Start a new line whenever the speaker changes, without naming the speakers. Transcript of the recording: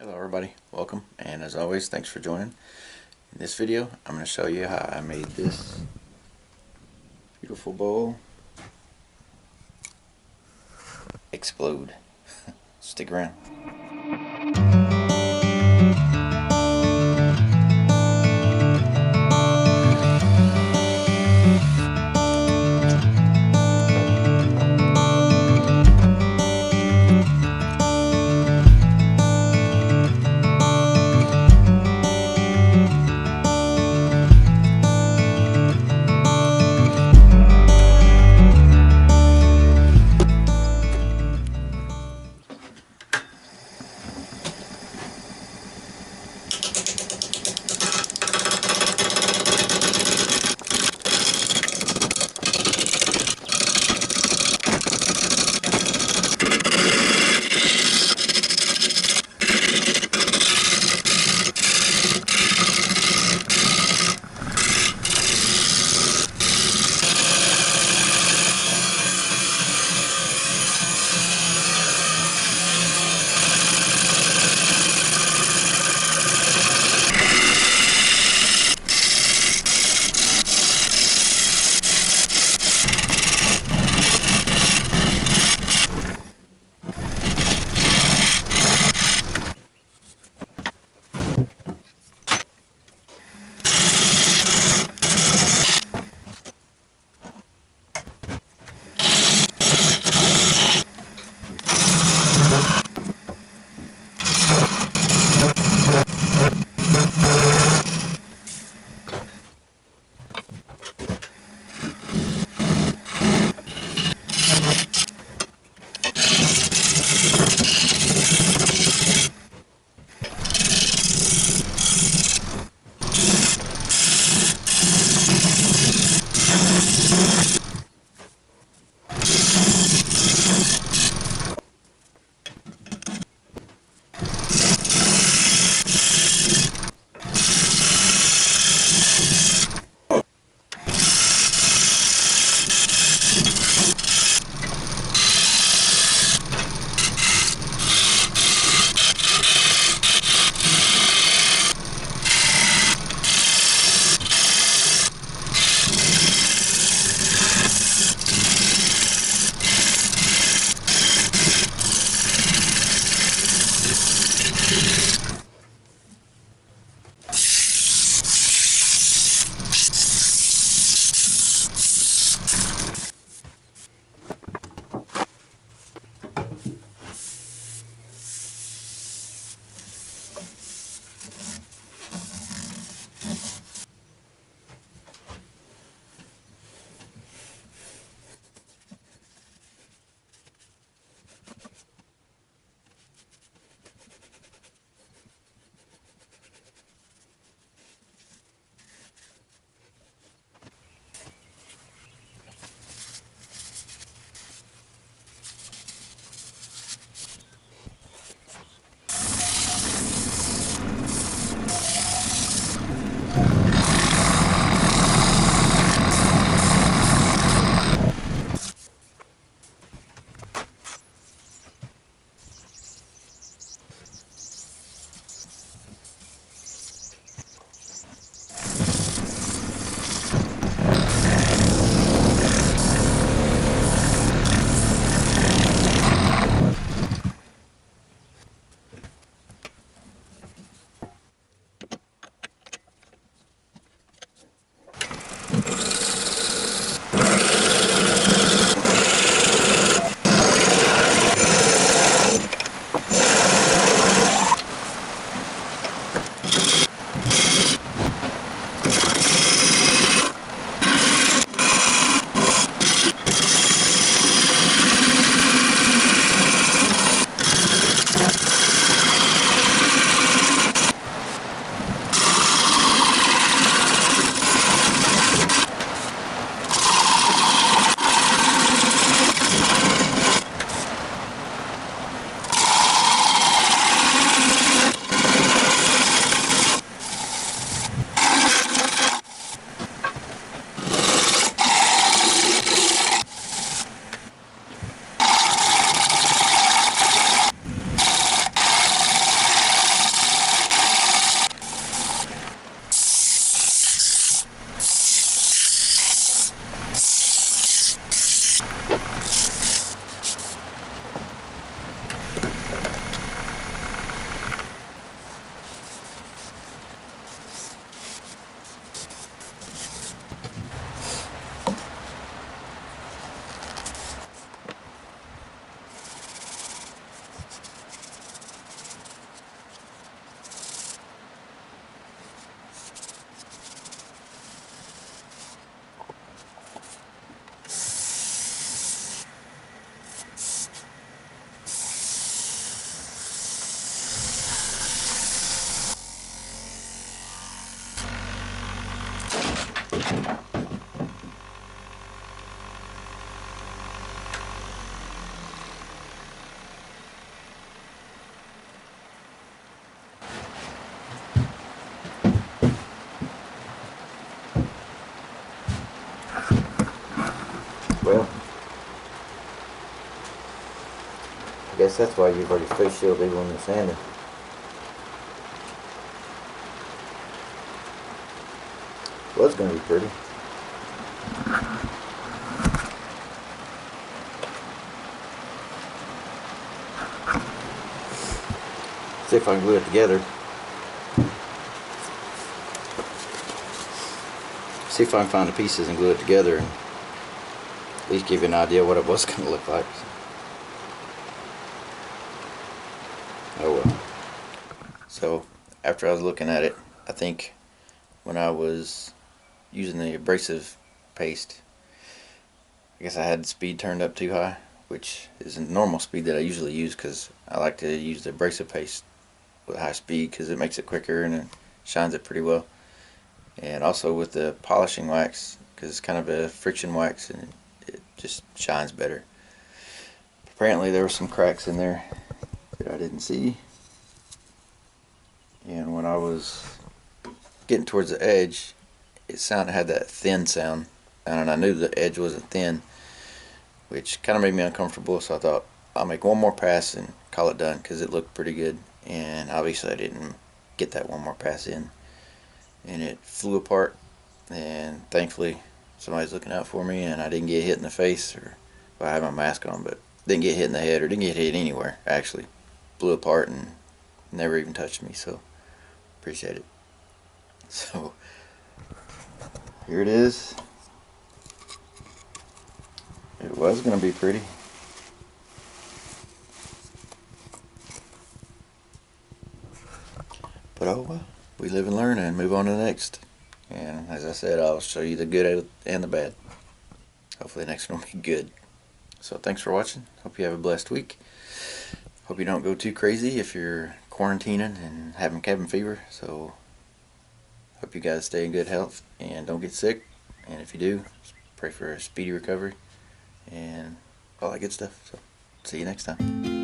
Hello everybody, welcome, and as always, thanks for joining. In this video, I'm going to show you how I made this beautiful bowl explode. Stick around. guess that's why you've already face shield even when you're sanding. Well, it's going to be pretty. See if I can glue it together. See if I can find the pieces and glue it together and at least give you an idea what it was going to look like. Oh well. So after I was looking at it, I think when I was using the abrasive paste, I guess I had the speed turned up too high, which is a normal speed that I usually use because I like to use the abrasive paste with high speed because it makes it quicker and it shines it pretty well. And also with the polishing wax, because it's kind of a friction wax and it just shines better. Apparently there were some cracks in there that I didn't see, and when I was getting towards the edge, it had that thin sound, and I knew the edge wasn't thin, which kind of made me uncomfortable. So I thought I'll make one more pass and call it done because it looked pretty good. And obviously I didn't get that one more pass in, and it flew apart. And thankfully somebody's looking out for me, and I didn't get hit in the face, or well, I had my mask on, but didn't get hit in the head or didn't get hit anywhere. Actually blew apart and never even touched me, so appreciate it. So here it is. It was going to be pretty. But oh well, we live and learn and move on to the next. And as I said, I'll show you the good and the bad. Hopefully the next one will be good. So thanks for watching. Hope you have a blessed week. Hope you don't go too crazy if you're quarantining and having cabin fever. So hope you guys stay in good health and don't get sick. And if you do, pray for a speedy recovery and all that good stuff. So see you next time.